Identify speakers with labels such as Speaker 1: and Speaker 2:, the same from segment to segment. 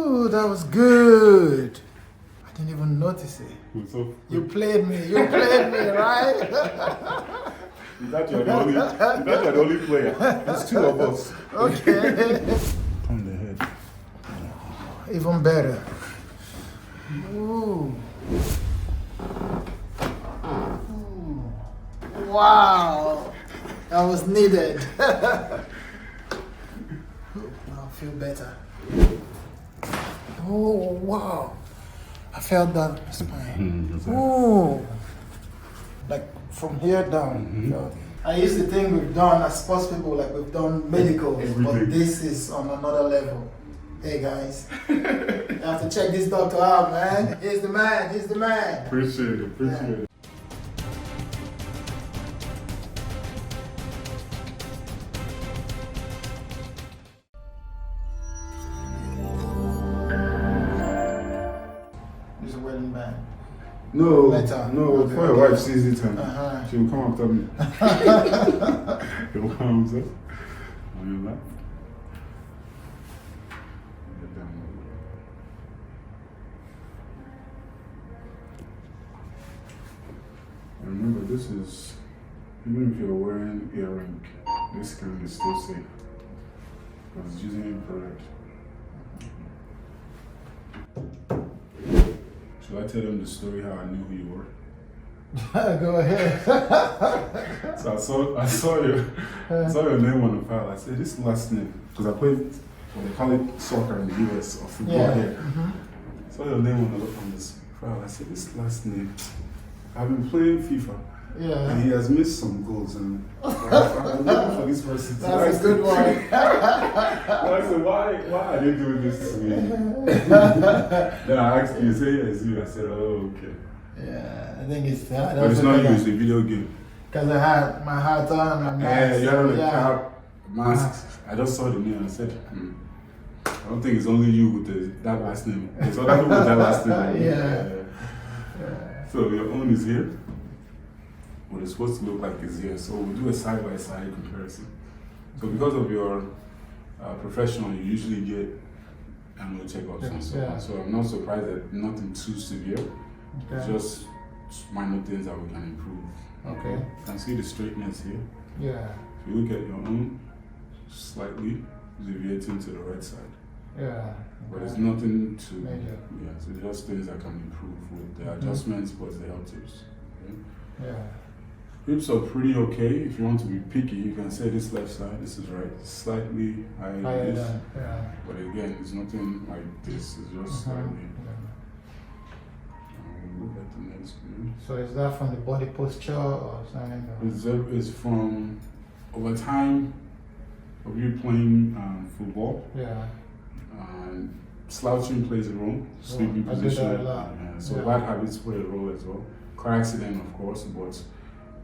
Speaker 1: Ooh, that was good. I didn't even notice it.
Speaker 2: So,
Speaker 1: You played me, right?
Speaker 2: you thought you're the only player. There's two of us.
Speaker 1: Okay.
Speaker 2: On the head.
Speaker 1: Even better. Ooh. Ooh. Wow. That was needed. Now I feel better. Oh, wow. I felt that spine.
Speaker 2: Exactly.
Speaker 1: Ooh. Like from here down. I used to think we've done, as sports people, like we've done medicals, but this is on another level. Hey guys, you have to check this doctor out, man. He's the man.
Speaker 2: Appreciate it.
Speaker 1: He's a wedding band.
Speaker 2: No,
Speaker 1: Later.
Speaker 2: before your wife sees it, she will come after me. She will come after on your lap. Get down. And remember, this is, even if you're wearing earring, this can be still safe. Because it's using infrared. Should I tell them the story how I knew who you were?
Speaker 1: Go ahead.
Speaker 2: So I saw your name on the file. I said, this last name, because I played, they call it soccer in the US or football here. I saw your name on this file. I said, this last name, I've been playing FIFA.
Speaker 1: Yeah.
Speaker 2: And he has missed some goals, and I'm looking for this person.
Speaker 1: That's a good one.
Speaker 2: I said, why are they doing this to me? Then I asked you, you say yes, you. I said, oh, okay.
Speaker 1: Yeah, I think it's.
Speaker 2: But it's not you, it's a video game.
Speaker 1: Because I had my hat on, my mask.
Speaker 2: Yeah, you had the cap, mask. I just saw the name and I said, I don't think it's only you with that last name. There's other people with that last name.
Speaker 1: Yeah.
Speaker 2: So your own is here. What it's supposed to look like is here. So we'll do a side-by-side comparison. So because of your professional, you usually get annual checkups and so on. So I'm not surprised that nothing too severe.
Speaker 1: Okay.
Speaker 2: Just minor things that we can improve.
Speaker 1: Okay.
Speaker 2: You can see the straightness here.
Speaker 1: Yeah.
Speaker 2: If you look at your own, slightly deviating to the right side.
Speaker 1: Yeah.
Speaker 2: But it's nothing to
Speaker 1: major.
Speaker 2: Yeah, so just things that can improve with the adjustments plus the health tips. Okay?
Speaker 1: Yeah.
Speaker 2: Hips are pretty okay. If you want to be picky, you can say this left side, this is right, slightly higher than this. But again, it's nothing like this, it's just slightly. Look at the next view.
Speaker 1: So is that from the body posture or something?
Speaker 2: It's from over time of you playing football.
Speaker 1: Yeah.
Speaker 2: Slouching plays a role, sleeping position.
Speaker 1: I do that a lot.
Speaker 2: So bad habits play a role as well. Car accident, of course, but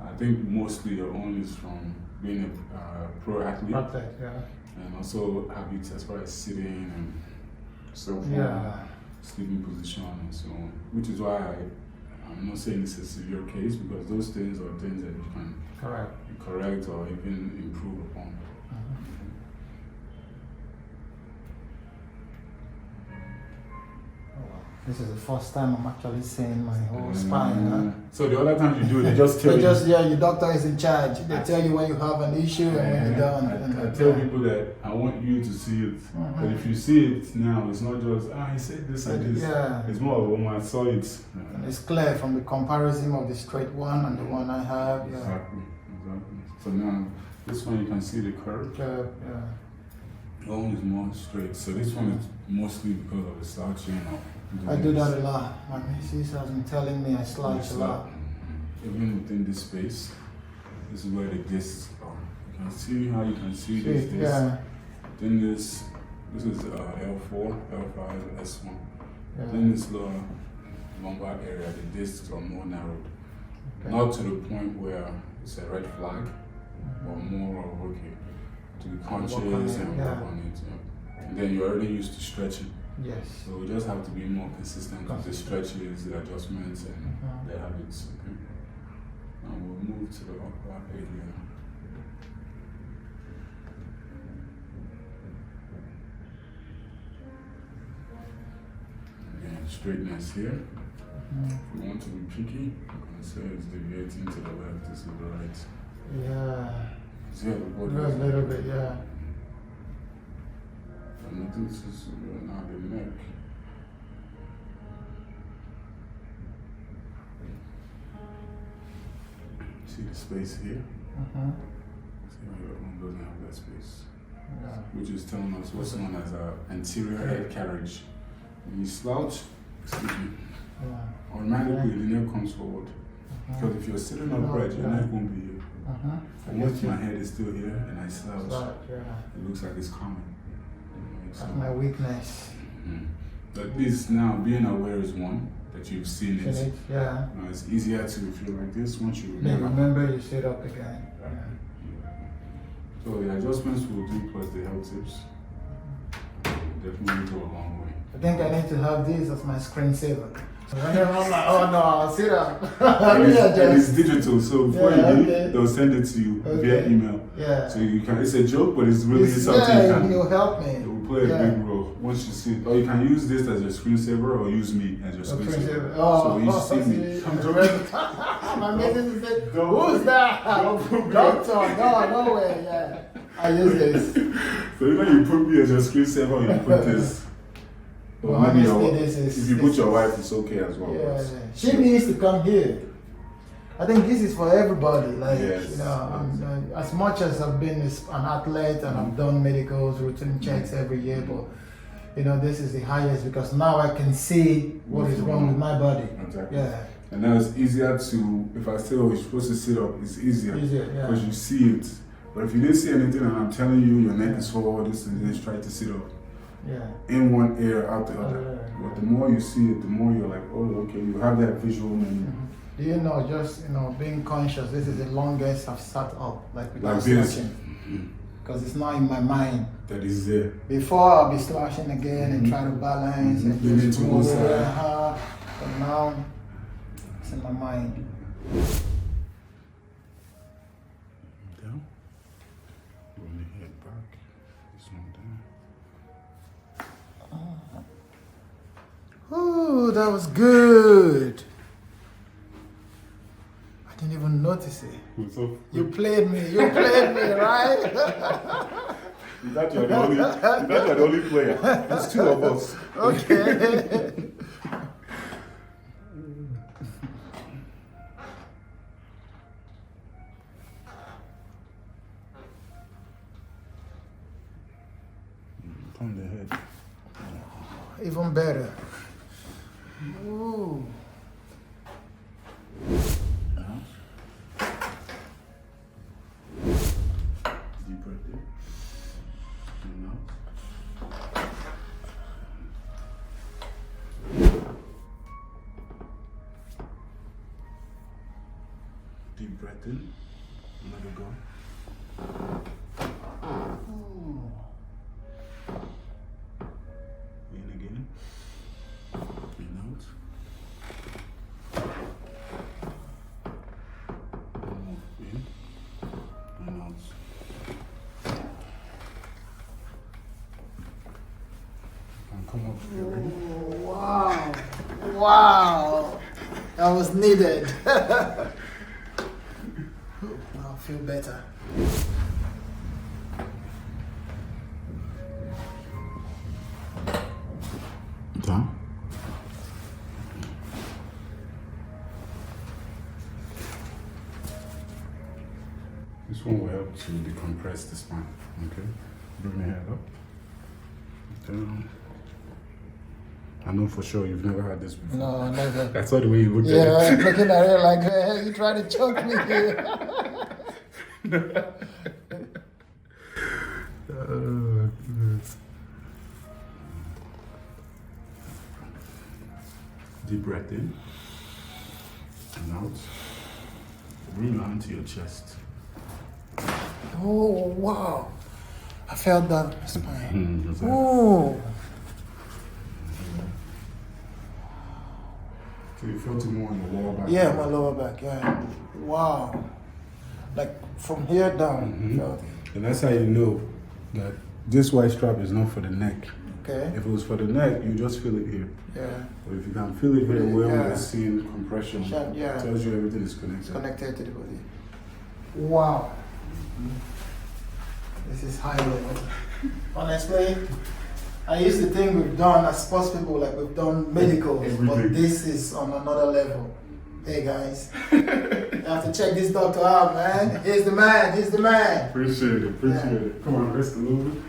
Speaker 2: I think mostly your own is from being a pro athlete. And also habits as far as sitting and so forth. Sleeping position and so on, which is why I'm not saying it's a severe case, because those things are things that you can correct or even improve upon.
Speaker 1: This is the first time I'm actually seeing my whole spine. Huh?
Speaker 2: So the other time you do it, they just tell you.
Speaker 1: Your doctor is in charge. They tell you when you have an issue and when you're done.
Speaker 2: I tell people that I want you to see it. But if you see it now, it's not just, he said this and this. It's more of, I saw it.
Speaker 1: And it's clear from the comparison of the straight one and the one I have.
Speaker 2: Exactly. So now, this one you can see the curve. One is more straight. So this one is mostly because of the slouching.
Speaker 1: I do that a lot. My missus has been telling me I slouch a lot.
Speaker 2: Even within this space, this is where the discs are. You can see how you can see this disc. Then this is L4, L5, S1. Then this lower lumbar area, the discs are more narrowed. Not to the point where it's a red flag, but more of to be conscious and work on it. And then you're already used to stretching. So we just have to be more consistent with the stretches, the adjustments, and the habits. Okay? And we'll move to the upper area. straightness here. If you want to be picky, you can say it's deviating to the left, this is the right.
Speaker 1: Yeah.
Speaker 2: See how the body
Speaker 1: A little bit, yeah.
Speaker 2: And this is now the neck. See the space here? See how your arm doesn't have that space.
Speaker 1: Yeah.
Speaker 2: Which is telling us what's known as an anterior head carriage. When you slouch, excuse me, automatically the neck comes forward. Because if you're sitting upright, your neck won't be here. And once my head is still here and I slouch, it looks like it's coming.
Speaker 1: That's my weakness.
Speaker 2: But this now, being aware is one that you've seen it.
Speaker 1: Yeah.
Speaker 2: It's easier to feel like this once you
Speaker 1: Then
Speaker 2: remember.
Speaker 1: remember you sit up again.
Speaker 2: So the adjustments we'll do plus the health tips definitely go a long way.
Speaker 1: I think I need to have this as my screensaver. Whenever I'm like, oh no, I'll sit up.
Speaker 2: And it's digital, so before you leave, they'll send it to you via email.
Speaker 1: Yeah.
Speaker 2: So you can, it's a joke, but it's really something you can.
Speaker 1: It'll help me.
Speaker 2: It will play a big role once you see it. Or you can use this as your screensaver or use me as your screensaver. So when you see me, come to me.
Speaker 1: My missus said, who's that? Doctor, no way, yeah. I use this.
Speaker 2: So you put me as your screensaver, you put this.
Speaker 1: Well, honestly,
Speaker 2: if you put your wife, it's okay as well.
Speaker 1: Yeah. She needs to come here. I think this is for everybody. Like, as much as I've been an athlete and I've done medicals, routine checks every year, but this is the highest because now I can see what is wrong with my body.
Speaker 2: Exactly.
Speaker 1: Yeah.
Speaker 2: And now it's easier to, if I say, oh, you're supposed to sit up, it's easier because you see it. But if you didn't see anything and I'm telling you your neck is forward, this and this, try to sit up.
Speaker 1: Yeah.
Speaker 2: In one ear, out the other. But the more you see it, the more you're like, oh, okay, you have that visual memory.
Speaker 1: Do you know, just, being conscious, this is the longest I've sat up, like without
Speaker 2: slashing.
Speaker 1: Because it's not in my mind.
Speaker 2: That is there.
Speaker 1: Before I'll be slashing again and try to balance and just move but now it's in my mind.
Speaker 2: Down. Roll your head back. This one down.
Speaker 1: Ooh, that was good. I didn't even notice it. You played me, right?
Speaker 2: You thought you're the only player. There's two of us.
Speaker 1: Okay.
Speaker 2: Turn the head.
Speaker 1: Even better. Ooh.
Speaker 2: Deep breath in. And out. Deep breath in. Let it go. In again. In out. One more in. And out. And come up if you're ready.
Speaker 1: Wow. That was needed. Now I feel better.
Speaker 2: Down. This one will help to decompress the spine. Okay? Bring the head up. Down. I know for sure you've never had this before.
Speaker 1: No, never.
Speaker 2: I saw the way you looked at it.
Speaker 1: Yeah, looking at it like, hey, you trying to choke me here.
Speaker 2: Oh, goodness. Deep breath in and out. Breathe onto your chest.
Speaker 1: Oh, wow. I felt that spine.
Speaker 2: Exactly.
Speaker 1: Oh.
Speaker 2: So you felt it more on your lower back?
Speaker 1: Yeah, my lower back, yeah. Wow. Like from here down. Felt it.
Speaker 2: And that's how you know that this white strap is not for the neck.
Speaker 1: Okay.
Speaker 2: If it was for the neck, you just feel it here.
Speaker 1: Yeah.
Speaker 2: But if you can feel it here, where
Speaker 1: Yeah.
Speaker 2: we're seeing compression,
Speaker 1: Yeah.
Speaker 2: it tells you everything is connected.
Speaker 1: It's connected to the body. Wow. This is high level. Honestly, I used to think we've done, as sports people, like we've done medicals, but this is on another level. Hey guys, you have to check this doctor out, man. He's the man, he's the man.
Speaker 2: Appreciate it. Come on, rest a little bit.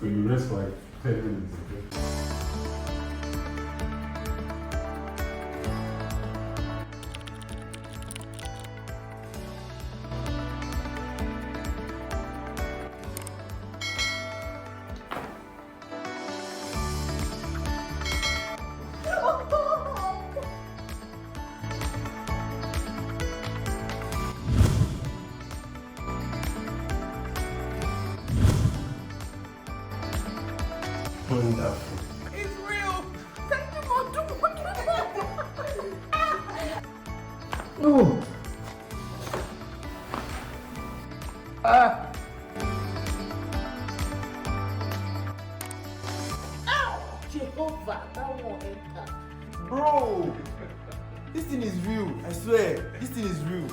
Speaker 2: So you rest for like 10 minutes. Okay? Wonderful.
Speaker 3: It's real. Thank you for
Speaker 1: Oh. Ah.
Speaker 3: Ow! Jehovah, that won't enter.
Speaker 4: Bro, this thing is real. I swear, this thing is real.